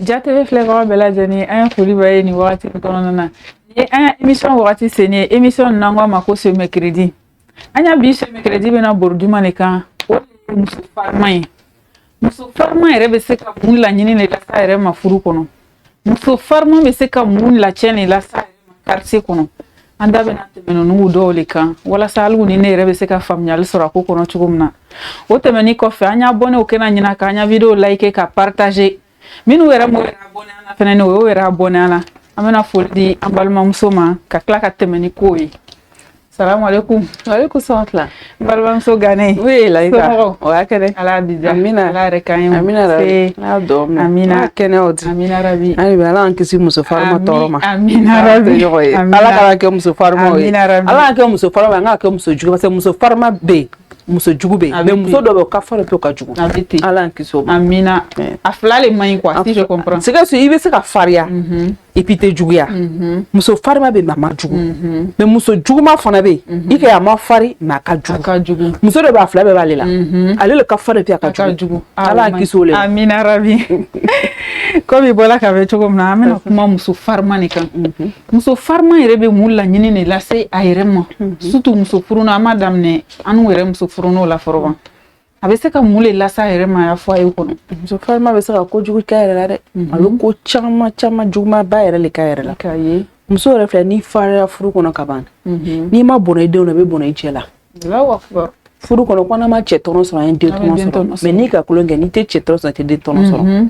Jatebe filɛbagaw bɛɛ lajɛlen an ye foli bɛɛ ye nin wagati kɔnɔna na ni an ya émission wagati se ni émission n'an ko ma ko ce mercredi an ya bi ce mercredi bɛna baro juma de kan o ye muso farima ye muso farima yɛrɛ bɛ se ka mun laɲini de lasa yɛrɛ ma furu kɔnɔ muso farima bɛ se ka mun lacɛn de lasa yɛrɛ ma quartier kɔnɔ an da bɛna tɛmɛ ninnu dɔw de kan walasa hali ni ne yɛrɛ bɛ se ka faamuyali sɔrɔ a ko kɔnɔ cogo min na o tɛmɛni kɔfɛ an y'a bɔnɛw kɛnɛ ɲina k'an ya video like ka partager minnu yɛrɛ m'o yɛrɛ abonné an na fɛnɛ o yɛrɛ abonné an na an bɛna foli di an balimamuso ma ka tila ka tɛmɛ ni ko ye salamu alaikum alaikum salam balimamuso Gane oui Laïka o y'a kɛnɛ ala bija amina ala yɛrɛ kan ye amina rabi n'a dɔn amina kɛnɛ o di amina rabi ani bɛ ala an kisi muso farima tɔɔrɔ ma amina rabi ala kana kɛ muso farima ye amina rabi ala ka kɛ muso farima an ka kɛ muso jugu parce que muso farima bɛ muso jugu bɛ mais muso dɔ bɛ o ka fara pe ka jugu ala an kisi o ma amina a fila le man ɲi quoi si je comprends c'est que i bɛ se ka fariya et puis tɛ juguya muso farima bɛ mais a ma jugu mais muso juguma fana bɛ yen i ka a ma fari mais a ka jugu muso dɔ bɛ a fila bɛɛ b'ale la ale le ka fari pe a ka jugu ala an kisi o le amina rabi comme i bɔra k'a fɛ cogo min na an bɛna kuma muso farima de kan muso farima yɛrɛ bɛ mun laɲini de lase a yɛrɛ ma surtout muso furuna an m'a daminɛ an n'u yɛrɛ muso furunaw la fɔlɔ a bɛ se ka mun de lase a yɛrɛ ma a y'a fɔ a ye kɔnɔ muso farima bɛ se ka kojugu kɛ yɛrɛ la dɛ a bɛ ko caman caman juguman ba yɛrɛ le kɛ yɛrɛ la k'a ye muso yɛrɛ filɛ n'i farira furu kɔnɔ ka ban n'i ma bɔnɛ i denw na i bɛ bɔnɛ i cɛ la furu kɔnɔ ko n'a ma cɛ tɔnɔ sɔrɔ an ye den tɔnɔ sɔrɔ mais n'i ka kolon kɛ n'i tɛ cɛ tɔnɔ sɔrɔ i tɛ den tɔnɔ sɔrɔ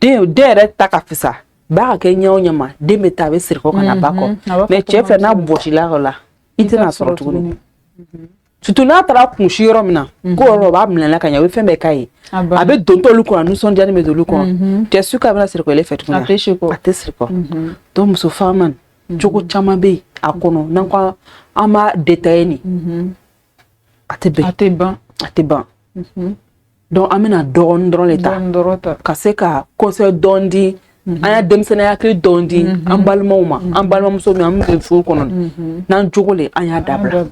den yɛrɛ ta ka fisa ba ka kɛ ɲɛ o ɲɛ ma den bɛ taa a bɛ siri kɔ ka na ba kɔ mais cɛ filɛ n'a bɔsila o la i tɛna sɔrɔ tuguni surtout n'a taara kunsi yɔrɔ min na ko yɔrɔ o b'a minɛ la ka ɲɛ o bɛ fɛn bɛɛ k'a ye a bɛ don t'olu kɔnɔ nisɔndiyali bɛ don olu kɔnɔ cɛ su k'a bɛna siri kɔ ale fɛ tuguni a tɛ siri kɔ donc muso farima cogo caman bɛ yen a kɔnɔ n'an ko an b'a détaillé nin a tɛ bɛn a tɛ ban donc an bɛna dɔɔnin dɔrɔn de ta ka se ka conseil dɔɔnin di an y'a denmisɛnninya hakili dɔɔnin di an balimaw ma an balimamuso min an bɛ furu kɔnɔ n'an jogo le an y'a dabila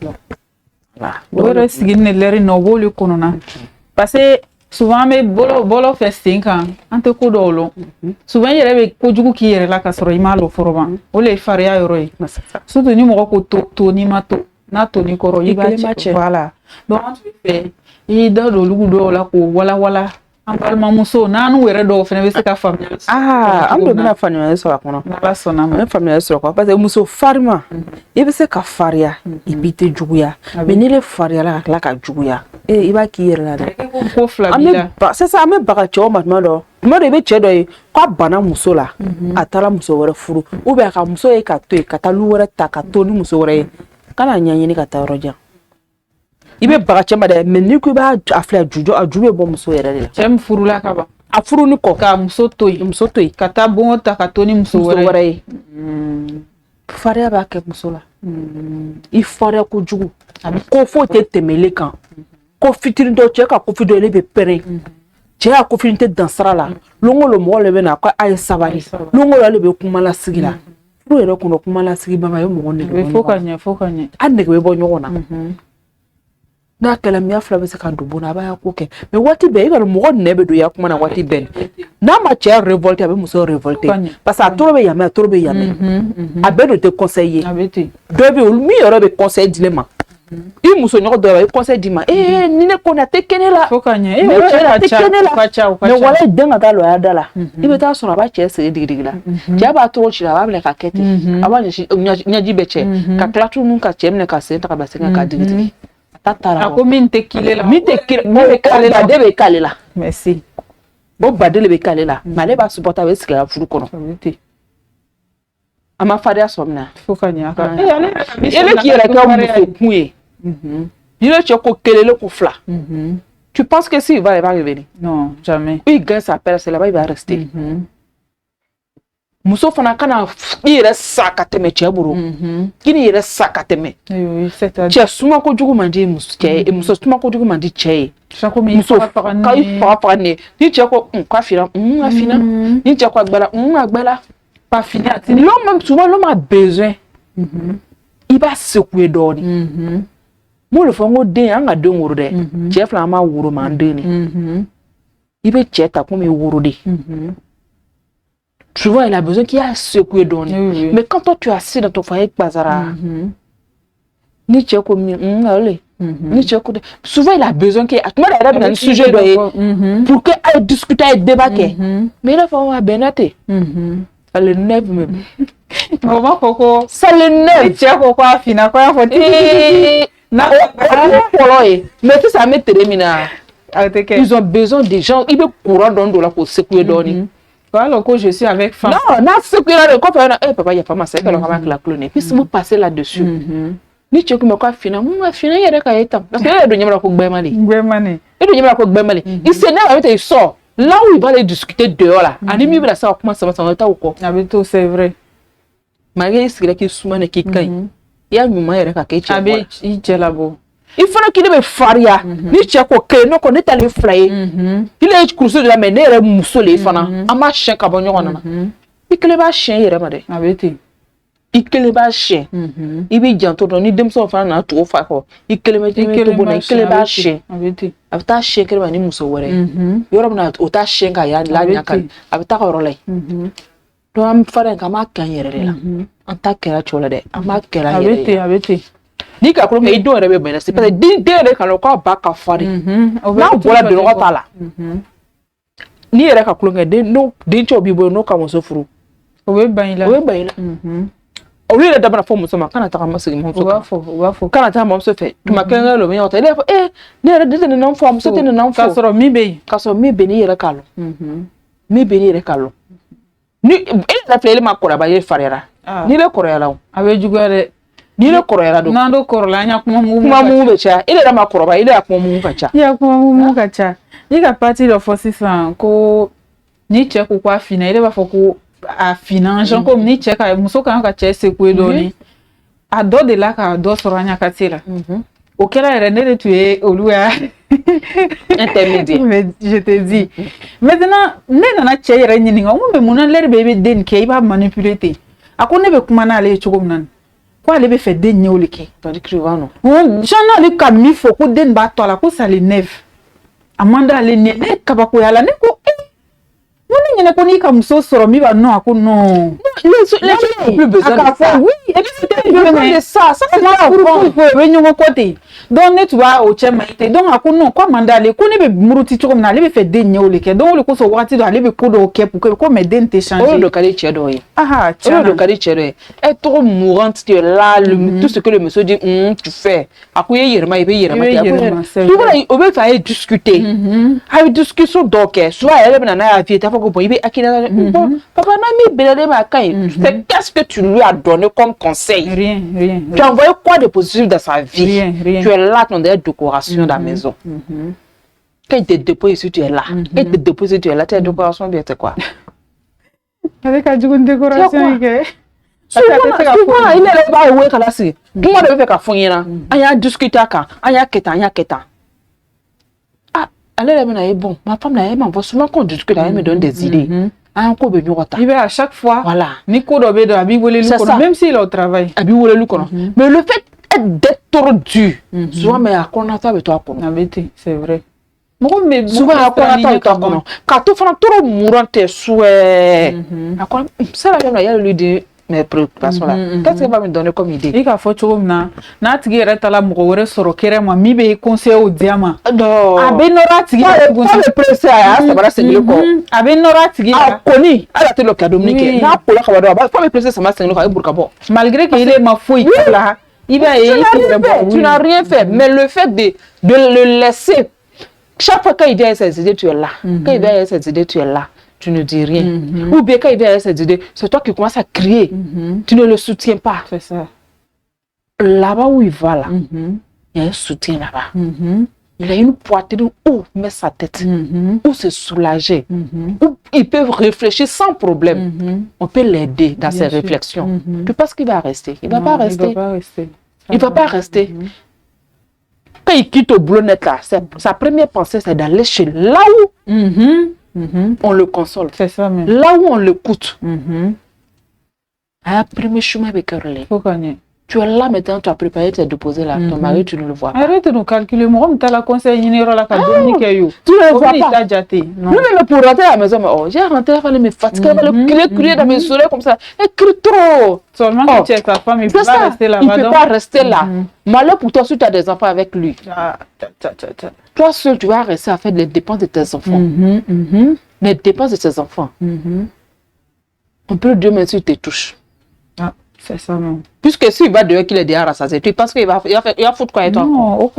o yɛrɛ sigini ne lɛri na o b'olu kɔnɔna parce que souvent an bɛ bɔlɔ fɛ sen kan an tɛ ko dɔw lɔn souvent i yɛrɛ bɛ kojugu k'i yɛrɛ la ka sɔrɔ i m'a lɔ fɔlɔ ban o le ye fariya yɔrɔ ye surtout ni mɔgɔ ko to n'i ma to n'a to n'i kɔrɔ i b'a cɛ voilà donc an tun bɛ fɛ i y'i da don olugu dɔw la k'o walawala an balimamuso n'an yɛrɛ dɔw fana bɛ se ka faamuyali sɔrɔ an bɛna faamuyali sɔrɔ a kɔnɔ n'ala sɔnna ma an bɛ faamuyali sɔrɔ quoi parce que muso farima i bɛ se ka fariya et puis i tɛ juguya mais n'i le fariyala ka tila ka juguya i b'a k'i yɛrɛ la dɛ ko fila b'i la sisan an bɛ baga cɛw ma tuma dɔ i bɛ cɛ dɔ ye k'a banna muso la a taara muso wɛrɛ furu ou bien a ka muso ye ka to yen ka taa lu wɛrɛ ta ka to ni muso wɛrɛ ye kana ɲɛɲini ka taa yɔrɔ jan i bɛ baga cɛ ma dɛ mais n'i ko i b'a filɛ a ju bɛ bɔ muso yɛrɛ de la cɛ min furula ka ban a furu ni kɔ ka muso to yen ka taa bon ta ka to ni muso wɛrɛ ye fariya b'a kɛ muso la i fariya kojugu ko foyi tɛ tɛmɛlen kan ko fitinin dɔ cɛ ka ko fitinin dɔ ale bɛ pɛrɛn cɛ ka ko fitinin tɛ dan sira la longo lo mɔgɔ le bɛ na ko a ye sabali longo lo ale bɛ kuma lasigi la furu yɛrɛ kɔnɔ kuma lasigi ba ma ye mɔgɔ nege fo ka ɲɛ a nege bɛ bɔ ɲɔgɔn na n'a kɛla miya fila bɛ se ka don bon na a b'a ko kɛ mais waati bɛɛ i ka mɔgɔ nɛ bɛ don ya kuma na waati bɛɛ n'a ma cɛ révolté a bɛ muso révolté parce que a toro bɛ yamɛ a toro bɛ yamɛ a bɛɛ don tɛ conseil ye dɔw bɛ olu min yɛrɛ bɛ conseil di ne ma i muso ɲɔgɔn dɔ la i conseil di ma ni ne ko na tɛ kɛnɛ la fo ka ɲɛ mais cɛ tɛ kɛnɛ la mais wala den ka taa lɔya da la i bɛ taa sɔrɔ a b'a cɛ sigi digidigi la cɛ b'a tɔgɔ ci la a b'a minɛ ka kɛ ten a b'a ɲɛji bɛ cɛ ka tila tuguni ka cɛ minɛ ka sen ta ka bila sen kan ka digidigi a ko min tɛ kile la min tɛ k'ale la baden bɛ k'ale la merci o baden de bɛ k'ale la mais ale b'a supporter a bɛ sigi a furu kɔnɔ a ma fariya sɔrɔ min na fo ka ɲɛ ele k'i yɛrɛ kɛ muso kun ye n'i ye cɛ ko kelen ele ko fila tu penses que s'il va revenir non jamais il gagne sa place là-bas il va rester muso fana kana i yɛrɛ sa ka tɛmɛ cɛ bolo i ni yɛrɛ sa ka tɛmɛ cɛ suma kojugu man di muso suma kojugu man di cɛ ye muso ka i faga ne ni cɛ ko k'a fina a fina ni cɛ ko a gbɛla pas fini souvent l'homme a besoin i b'a secouer dɔɔnin mo le fɔ n ko den an ka den woro dɛ cɛ fila an b'a woro ma an den ne i bɛ cɛ ta komi woro de Souvent, il a besoin qu'il y ait à secouer donner. Oui. Mais quand toi, tu es assis dans ton foyer avec Bazara, ni tu es comme allez. Souvent, il a besoin qu'il y ait un sujet pour qu'il aille discuter et débattre. Mais il a fallu Benaté. Ça le nerve même. Maman Coco, ça le nerve. Tu as Coco à finir quoi? Mais tout ça met terminé. Ils ont besoin des gens. Ils veulent courant dans l'eau pour secouer donner. Voilà que je suis avec femme. Non, non, secouer là, le copain. Eh papa, il y a pas ma sœur qui a la clone. Puis si vous passez là-dessus. Ni tu me quoi finir, finir il y a des cas parce que il y a des Gbemali. Il s'énerve avec il sort. Là où il va aller discuter dehors là. Animi va ça comment ça va s'en ou quoi. Habito c'est vrai. Malgré ce qu'il souvent qui caille. Il y a un moment il y a des cas il est là-bas. Il faut qu'il me faria. Ni tu as quoi que non qu'on est allé flyer. Il est course de la manière moussolé fana. Ama chien cabonio on a. Il que le va chien il remade. Habito. Il que le va chien. Il veut dire tout ni dem so fana na trop fa ko. Il que le met tout bon il que le va chien. Habito. Afta chien que le va ni muso wore. Yoro na ota chien ka ya la nya kan. Afta ko rolay. Do am fara kama kan yere la. Anta kera chola de. Ama kera yere. Habito. Ni ka ko ngai do rebe bena c'est parce que din de ka lo ko ba ka fari. Na bola de ro ta la. Ni yere ka ko ngai de no din cho bi bo no ka mo so furu. Owe bayila. Au lieu de d'abord forme sama kana ta ma sigi mo so wafo kana ta mo so fait tu ma kan lo mi on ta ne re de non forme so te non ka soro mi be ni yere ka lo mi be ni yere ka lo ni il la fele ma kora ba ye farera ni le kora la awe jugare ni le kora do nando korla nya kuma mu be cha ile da ma kora ba ile kuma mu ka cha ya kuma mu ka cha ni ka parti de force san ko ni che ko kwa fina ile ba foko a finance comme ni cheka muso kan ka chese ku doni a do de la ka do soranya katira okela renere tu es oluwa intermédiaire mais je te dis maintenant ne na che yere nyini nga mo be muna ler bebe den ke ba manipuler te akone be kuma na ale chogom nan ko ale be fait den nyolike to di krivano jana le ka mi fo ko den ba to la ko ça les neuf amanda ale ne ka ba ko yala ne ko on ne connaît comme ça sur mi va non à quoi non les plus besoin de ça oui et puis c'est besoin de ça c'est là pour venir au côté donc tu vas au chema ite donc à quoi non quoi mandale ko ne be muruti choko na le be fait denye o le ke donc le ko so wati do ale be ko do ke pour que ko me den te changer le kali chedo yi le kali chedo est trop mourante tu es là tout ce que le monsieur dit tu fais akuye yerma ibe yerma tu vois on veut faire discuter avec discussion donc soit elle na na vie ta ko boy akina papa na mi belele ma kai c'est qu'est-ce que tu lui as donné comme conseil rien tu as envoyé quoi de positif dans sa vie rien. Tu es là dans des décorations de la maison quand il te dépose ici tu es là quand il te dépose ici tu es là tes décorations bien c'est quoi avec une décoration que souvent il est là ouais kala si tout le monde veut faire ka fonyena anya discuter kan anya keta elle est là bon ma femme là elle m'envoie souvent qu'on discute elle me donne des idées encore be nyota il va à chaque fois voilà ni ko do be do abi wolé lu ko même s'il est au travail abi wolé lu ko mais le fait d'être trop dur souvent mais à quoi ta be to akono c'est vrai mais souvent à quoi ta akono quand tu fais trop mourante souhait à quoi ça là il y a lui de mes préoccupations là qu'est-ce qu'il va me donner comme idée il ka fo chogom na tigi reta la mo wore soro kere mo mi be conseil au diama non abe nora tigi le pressé à ça va c'est le ko abe nora tigi a koni ala te le cas dominique na ko la ka ba pas me presser ça m'a c'est le ka burka bon malgré qu'il est ma fouille là il va tu n'as rien fait mais le fait de le laisser chaque fois qu'il vient ses idées tu es là quand il vient ses idées tu es là tu ne dis rien. Ou bien quand il vient avec cette idée, c'est toi qui commences à crier. Tu ne le soutiens pas. C'est ça. Là-bas où il va, là, il y a un soutien là-bas. Il a une poitrine où il met sa tête, où se soulager, où il peut réfléchir sans problème. On peut l'aider dans ses réflexions. Tu penses qu'il va rester? Il ne va pas rester. Il ne va pas rester. Quand il quitte au boulot net là, sa première pensée, c'est d'aller chez là où on le console. C'est ça même. Là où on l'écoute. Ah, premier chemin avec Caroline. Faut connaître. Tu es là maintenant, tu as préparé tes déposés là. Ton mari, tu ne le vois pas. Arrête de nous calculer. Moi, je la conseil, tu ne le vois pas. Tu ne le vois pas. Lui-même, pour rentrer à la maison, j'ai rentré, il fallait me fatiguer, il fallait crier dans mes oreilles comme ça. Il crie trop. Seulement que tu es sa femme, il ne peut pas rester là. Il ne peut pas rester là. Malheur pour toi si tu as des enfants avec lui. Toi seul, tu vas rester à faire les dépenses de tes enfants. Les dépenses de tes enfants. On peut Dieu même s'il te touche. C'est ça, non. Puisque s'il va dehors, qu'il est déjà rassasié, tu penses qu'il va foutre quoi et toi? Non,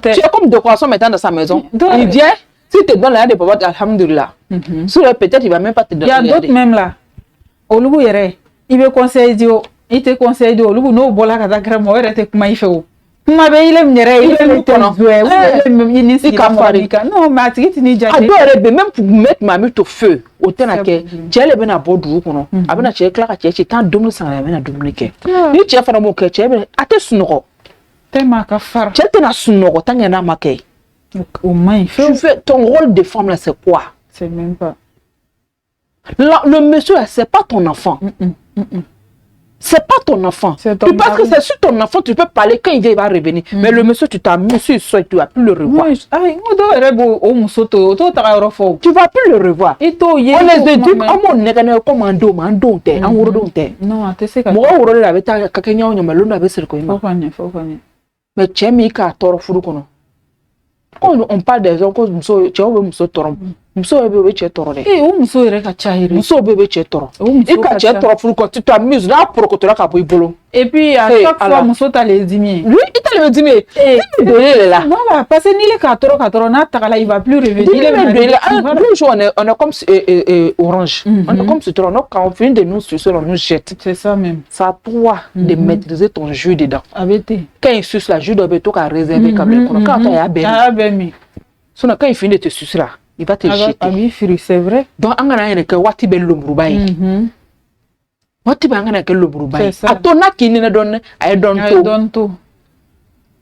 tu es comme décoration maintenant dans sa maison. Il vient, s'il te donne la des papas, alhamdulillah. Peut-être il va même pas te donner. Il y a d'autres même là. Au lieu il veut conseiller, il te conseille, au lieu de bola kata kremo, il te kuma il fait. Kuma be il aime non, mais tu ni déjà. Même pour mettre ma mute au feu, au temps que tu es bien à bord du kono. Abena tu es clair que tu es tant domino sans la mena dominique. Ni tu as fait mon cœur, tu es à te sunoro. Tellement qu'à faire. Tu es na sunoro, tant y en a maqué. Au moins, il fait. Tu fais ton rôle de femme là, c'est quoi? C'est même pas. Le monsieur, c'est pas ton enfant. C'est pas ton enfant. Tu penses que c'est sur ton enfant, tu peux parler quand il va revenir. Mais le monsieur, tu t'as mis sur le sol, tu vas plus le revoir. Tu vas plus le revoir. On est des trucs, on est comme un dos, un don, un ourdon. Non, tu sais que. Moi, on avait quelqu'un qui m'a dit que faut qu'on mais tu as mis qu'à tort fou. On parle des gens comme tu as vu Torom. Muso bébé tu es tort. Muso est caché. Muso bébé tu es tort. Et quand tu es tort fou, quand tu t'amuses là pour que tu aies bolo. Et puis à chaque fois Muso t'a les diminué. Lui il t'a les diminué. Il est là. Voilà, parce que ni les 14 n'a ta il va plus revenir. Il est on est comme orange. On est comme citron. Quand on finit de nous sucer, on nous jette. C'est ça même. Ça à toi de maîtriser ton jus dedans. Quand il suce la jus de béton qu'à réserver comme quand tu as bien. Sinon quand il finit de te sucer là. Il va te jeter. C'est vrai. Donc, on a un que wati bel lomrubai. Wati bangana que lomrubai. A ton a qui ne donne, a donne tout.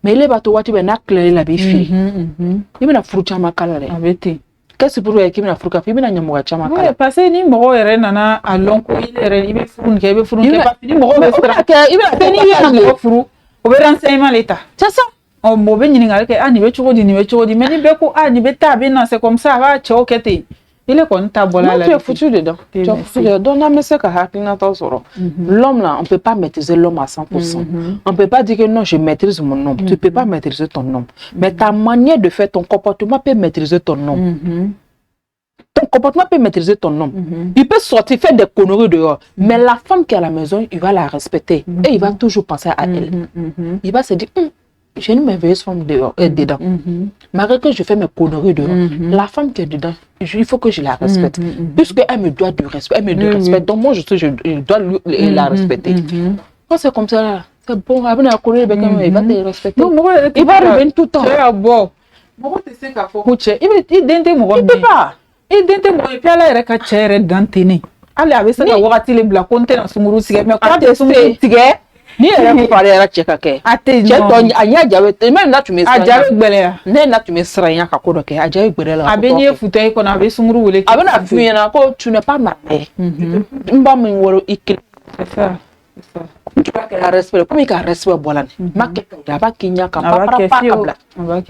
Mais les bateaux wati ben a clé la bifi. Il m'a fruit à ma calare. Qu'est-ce pour vous qui m'a fruit à fi m'a nyamoua chama calare. Oui, parce que ni mo nana à long il est fou, il est fou, il est mo il est fou. Au renseignement l'état. C'est ça. On mauvais ni n'importe quel ni veut mais ni beaucoup ni bêta bien c'est comme ça va choquer il est content tabola là tu es foutu dedans donc on a mis ça qu'à hackina soro l'homme là on peut pas maîtriser l'homme à 100%. On peut pas dire que non je maîtrise mon homme. Tu peux pas maîtriser ton homme mais ta manière de faire ton comportement peut maîtriser ton homme. Ton comportement peut maîtriser ton homme. Il peut sortir faire des conneries dehors mais la femme qui est à la maison il va la respecter et il va toujours penser à elle. Il va se dire j'ai une merveilleuse femme dedans. Malgré que je fais mes conneries dedans, la femme qui est dedans, il faut que je la respecte. Puisqu'elle me doit du respect, elle me doit du respect. Donc moi, je dois la respecter. Quand c'est comme ça, là, c'est bon. Il va te respecter. Il va revenir tout le temps. C'est bon. Il ne peut pas. Il ne peut pas. Il a pas de allez, avec ça, on va te le blaconter dans son groupe. Mais quand tu es son groupe, ni elle a parlé à la tchèque. Même là, tu me serais tu n'es pas marié.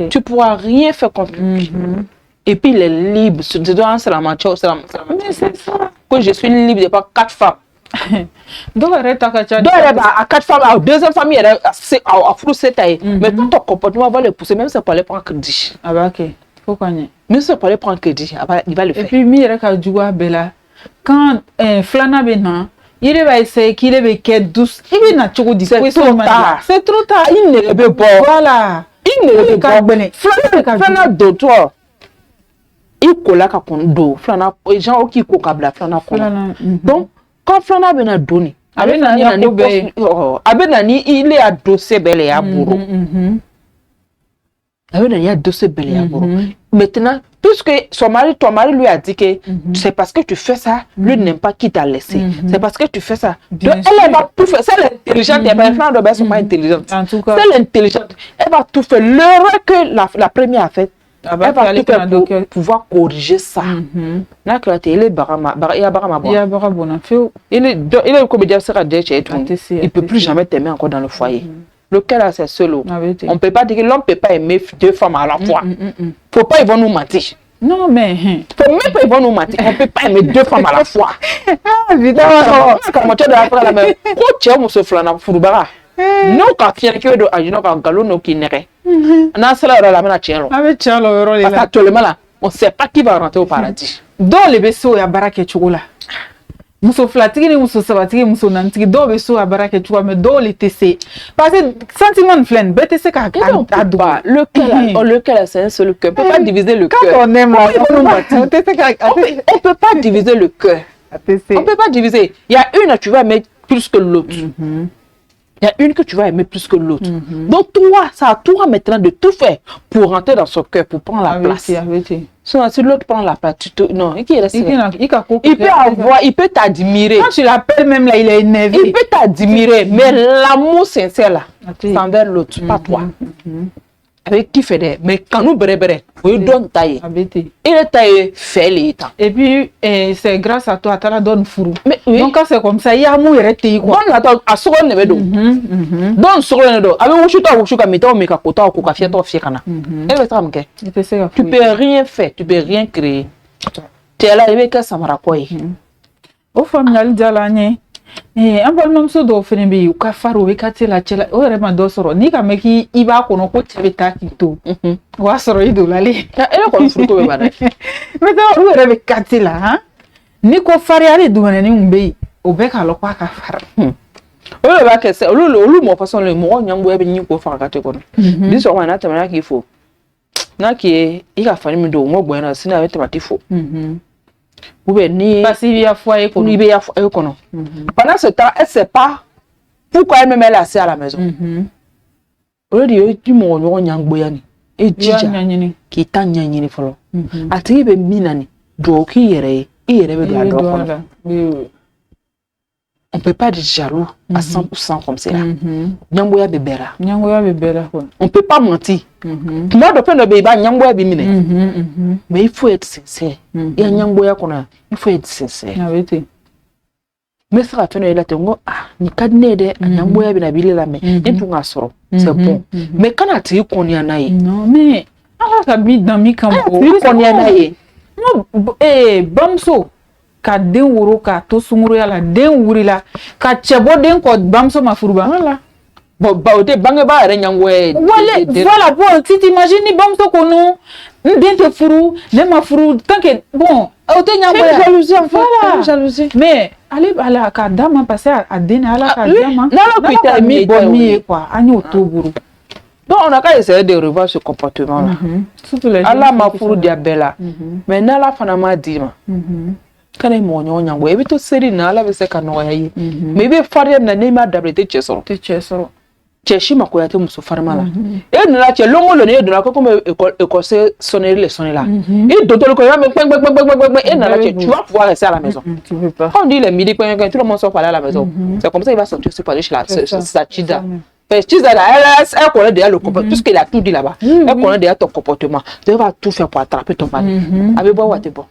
Tu pourras rien faire contre lui. Et puis il est libre. Que je suis libre de pas 4 femmes. Donc, à 4 femmes, à deuxième famille, c'est à frustré. Mais tout ton comportement va le pousser, même si c'est pas les prendre crédit. Ah bah ok, faut qu'on y. Même si c'est pas les prendre crédit, il va le faire. Et puis, quand Flana Bena, il va essayer qu'il est douce. Il va c'est trop tard. C'est trop tard. Il ne le veut pas. Voilà. Il ne le veut pas. Flana de toi. Il colle à ton Flana, les gens qui coulent Flana. Donc, quand Flana Bena donné, il est adossé bel et amoureux. Il est adossé bel et amoureux. Maintenant, puisque ton mari lui a dit que c'est parce que tu fais ça, lui n'aime pas qui t'a laissé. C'est parce que tu fais ça. Elle va tout faire. C'est l'intelligente. Les femmes ne sont pas intelligentes. C'est l'intelligente. Elle va tout faire. L'erreur que la première a faite, Elle va tout faire pour pouvoir corriger ça. N'a que il est barama, il y a barama. Il y a barama. Il est comédien, il ne peut plus jamais t'aimer encore dans le foyer. Lequel a c'est seul. On ne peut pas dire que l'homme ne peut pas aimer 2 femmes à la fois. Faut pas, ils vont nous mentir. Non, mais. Faut même pas, ils vont nous mentir. On ne peut pas aimer 2 femmes à la fois. Ah, évidemment. Comme tu as dit, la même. Tu as dit, Flana Furubara. Non, quand tu as dit, galon qui n'est. On a cela la main à Tchelo. Avec Tchelo, parce qu'actuellement là, on ne sait pas qui va rentrer au paradis. Dans les vaisseaux, il y a Barake Choula. Muso flatigi ni muso sabatigi muso nantigi do be so abarake tu mais do le TC parce que sentiment flen BTC ka pas lequel c'est un seul cœur. On peut pas diviser le cœur. Quand on aime on peut pas diviser le cœur. On peut pas diviser. Il y a une tu vas aimer plus que l'autre. Il y a une que tu vas aimer plus que l'autre. Donc toi, c'est à toi maintenant de tout faire pour rentrer dans son cœur, pour prendre la place. Sinon, si l'autre prend la place, non, il peut t'admirer. Quand tu l'appelles même là, il est énervé. Il peut t'admirer, mais l'amour sincère là, c'est envers l'autre, pas toi. Avec qui fait des, mais quand nous brébéré, il donne taille. Il est taillé, fait l'état. Et puis, c'est grâce à toi, tu la donne fourou. Mais oui. Donc, quand c'est comme ça, il y a amour et rété quoi. Bon, attends, à ce qu'on est donne sur le dos. Avec Wushuka, Mita, Mika, Kota, Koka, Fiato, Fiakana. Tu peux rien faire, tu peux rien créer. Tu es là, il veut ça m'a quoi. Au familial, Jalani. Un peu même so do fene bi ka faro we ka tela chela o re ma do soro ni ka meki iba ko no ko chebe ta kito wa soro ido lale ele ko fruto be bana mais do o re be ka tela ha ni ko fari ale du mane ni umbe o be ka lo kwa ka far o le ba ke se o lu mo façon le mo nyambo e be ni ko far ka te ko ni so wa na tamana ki fo na ki i ka fani mi do mo gbo na sina we tamati fo parce qu'il y a foyer qu'on y a foyer qu'on pendant ce temps elle sait pas pourquoi elle me met là à la maison au lieu du mon nyangboyani et dija qui t'a nyanyini folo ati be minani do ki yere be do ado on peut pas être jaloux à 100% comme ça nyangboya bebera on peut pas mentir moi de peine de beba nyangboya bimine mais il faut être sincère il y a nyangboya qu'on a il faut être sincère mais ça va faire là tengo ni kadne de nyangboya binabile la mais tu ngasoro c'est bon mais quand tu connais naïe non mais ala ka mi dans mi kambo tu connais naïe bamso ka den woro ka to sunguru yala den wurila ka chebo den ko bamso mafuruba voilà bon ba ode bange ba re nyangwe voilà bon tu t'imagines ni bamso ko no den te furu ne mafuru tant que bon ode nyangwe jalousie voilà jalousie mais allez ala ka dama passer à den ala ka dama na la mi bomi quoi ani otoburu. Donc on a qu'à essayer de revoir ce comportement là. Surtout les Allah m'a furu diabela. Mais na la fana ma dima. Kana mo nyonyango e bito seri na ala bese kanoya yi me be fare na ne ma dabre te chesoro cheshi makoya te muso farma la e na la che longo lo ne do na ko comme école sonner les sonner là et dodo ko ya me e na la che tu vas pouvoir rester à la maison tu veux pas on dit le midi quand tout le monde sort parler à la maison c'est comme ça il va sortir se parler chez la sa chida chida là elle connaît déjà le comportement tout ce qu'il a tout dit là-bas elle connaît déjà ton comportement tu vas tout faire pour attraper ton mari avec bon wa te bon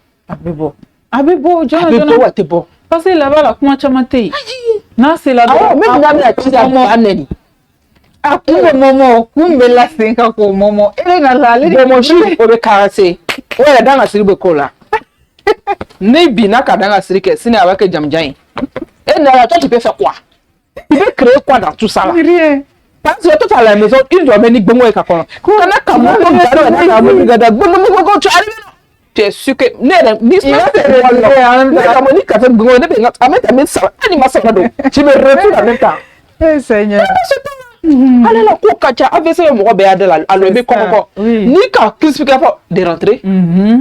avec bon parce que là-bas la comment chamate na c'est là même na la chida aneni kumbe momo kumbe la senka ko momo ele na la le mo shi o be karase o ya danga siribe kola ne bi na ka danga sirike sine avec jamjan et na toi tu peux faire quoi tu peux créer quoi dans tout ça là rien parce que tout à la maison il doit venir bongo e ka kono kana ka mo na gada bongo tu arrives tu es sûr que ni café bongo ne be ameta ça animation là donc tu me retournes en même temps Seigneur allez la cocacha avec ce mo be adela alors be kokoko ni ka classifier pour de rentrer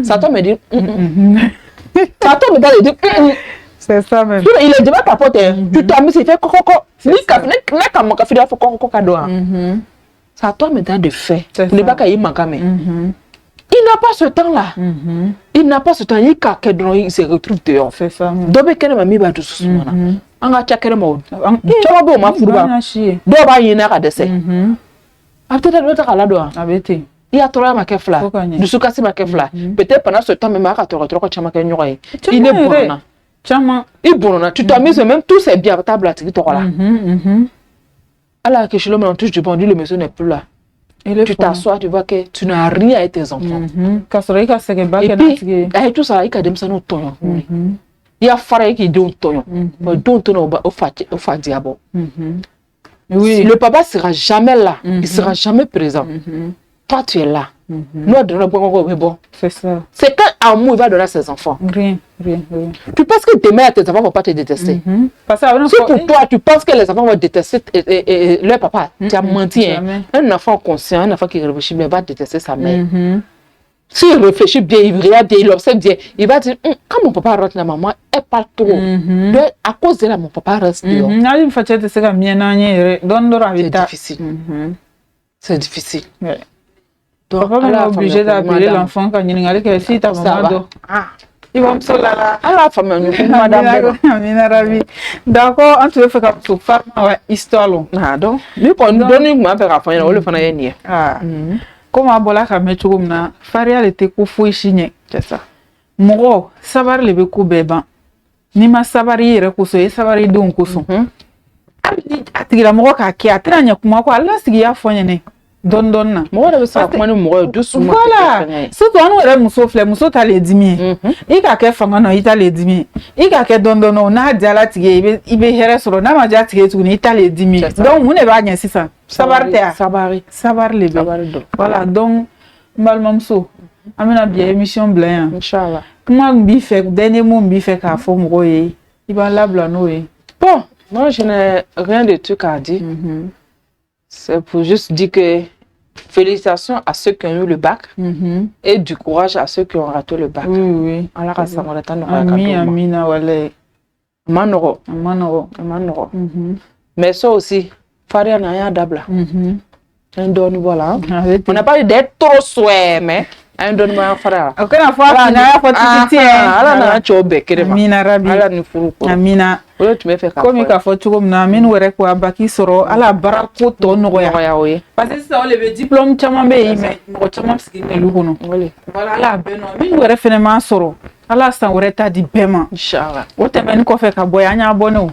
ça toi me dit ça toi me dit c'est ça même il est déjà capoté tu t'as mis c'est fait kokoko ni ka na ka mo ka fi da fo kokoko kado ça toi me de fait ne pas ka y manquer il n'a pas ce temps là il n'a pas ce temps il ka il se retrouve dehors c'est ça dobe kene mami ba tout ce moment anga chakere mo chama bo ma furuba do ba yina ka dese after that wata kala do abete il y a trop ma kefla du sukasi ma kefla peut-être pendant ce temps même à trop chama ke nyoy il est bon chama il bon tu t'amuses même tous ces biens table là tu là alors que chez l'homme on touche du bon le monsieur n'est plus là tu t'assois tu vois que tu n'as rien avec tes enfants et puis avec tout ça il a dem ça no tonyo il y a frère qui don tonyo don tonyo au fa diabo oui le papa sera jamais là il sera jamais présent. Toi, tu es là. Nous, bon. C'est ça. C'est quand amour il va donner à ses enfants. Rien. Tu penses que demain, tes enfants ne vont pas te détester. Si pour toi, tu penses que les enfants vont détester leur papa, tu as menti. Un enfant conscient, un enfant qui réfléchit bien, va détester sa mère. S'il réfléchit bien, il regarde bien, il observe bien, il va dire, quand mon papa rentre là, maman, elle parle trop. À cause de là, mon papa reste dehors. C'est difficile. C'est difficile. Donc, papa est obligé d'appeler l'enfant quand il y a si ta maman il va me soulager. Alors, famille, madame. D'accord, on te fait comme ça, femme, histoire longue. Ah, donc, lui, quand nous donnons une affaire à faire, on le fait à nier. Ah, comme à Bola Kametchoumna, Faria était coupé chigné. C'est ça. Moro, savoir les becou béban. Ni ma sabari recousso et sabari donc couson. Atira moro kaki, atranya kuma kwa, là, s'il y a foyné. Don na mo da sa kuma ni mo do su mo voilà so to anu re muso fle muso ta le dimi e ka ke fanga no ita le dimi e ka ke don no na dia tige ibe here soro na ma ja tige tu ni ita le dimi donc mu ne ba nya sisa sabar le be voilà donc mal mamso amena bien émission blanc inchallah comment bi fait dernier mot bi fait ka fo mo ye iba labla no ye bon moi je n'ai rien de tout à dire. C'est pour juste dire que félicitations à ceux qui ont eu le bac et du courage à ceux qui ont raté le bac. Oui. Allah Amina wale. Manoro. Mais ça aussi, Faria n'a rien d'abla. Un don voilà. On n'a pas eu d'être trop souhait, mais un don ma frère. Ok, la fois qui n'a pas de Allah n'a chobe kerema. Amina Rabi. Allah ni furu. Amina. Tu me fais comme il a fait tout comme na min were ko abaki soro ala barako to no ya parce que ça le diplôme chama be mais ko chama skine lu kono voilà ala beno min were finalement soro ala san were ta di bema inchallah o te men ko fe ka boy anya bono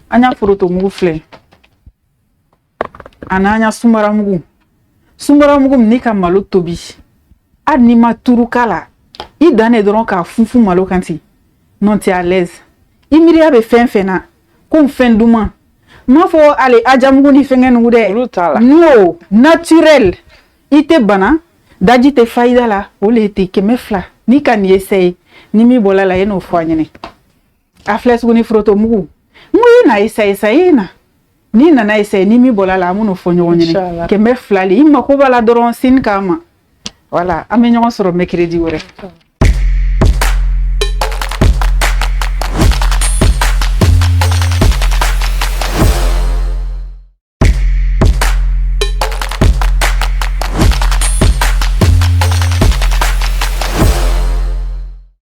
anya furuto mu fle ananya sumara mugu ni ka malo tobi adni ma turu kala i dane doron ka fufu malo kanti non ti à l'aise imiria be fenfena comme fen duma ma fo ale ajamugo ni fengen wude no naturel ite bana daji te faida la ole te kemefla ni kan yesay ni mi bolala yeno foanyene afles guni froto mugu na isay na ni na isay ni mi bolala amuno fonyo nyene kemefla li imma ko bala doron sin kama voilà amenyo soro mercredi wore